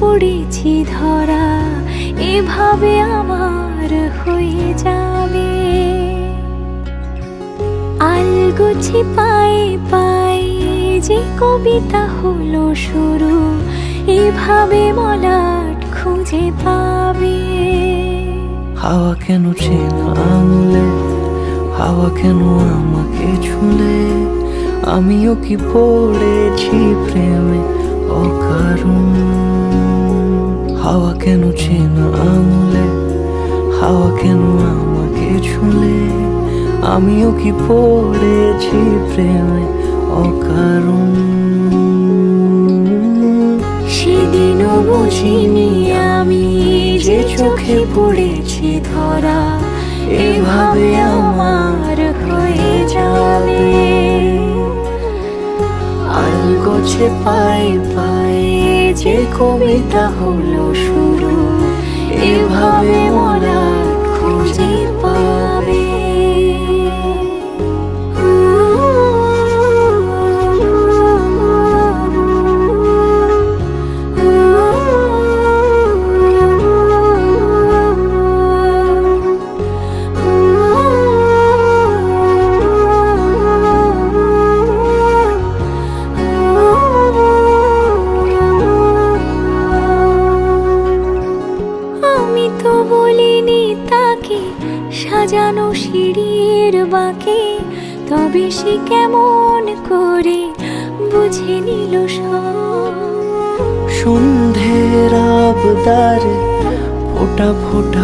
পড়েছি ধরা, এভাবে আমার হয়ে যাবে। আলগোছি পায়ে পায়ে যে কবিতা হলো শুরু, এভাবে মলাট খুঁজে পাবে। হাওয়া কেন চেনা আঙুলে, হাওয়া কেন আমাকে ছুলে, আমিও কি পড়েছি প্রেমে অকারণ। হাওয়া কেন চেনা আঙুলে, হাওয়া কেন আমাকে ছুলে, আমিও কি পড়েছি প্রেমে অকারণ। সেদিনও বুঝিনি আমি যে চোখে পড়েছি ধরা, এভাবে আমার হয়ে যাবে। আলগোছে পায়ে পায়ে যে কবিতা হলো শুরু, এভাবে মলাট খুঁজে পাবে। আমি তো বলিনি তাকে সাজানো সিঁড়ির বাঁকে, তবে সে কেমন করে বুঝে নিল সব। সন্ধ্যের আবদারে ফোঁটা ফোঁটা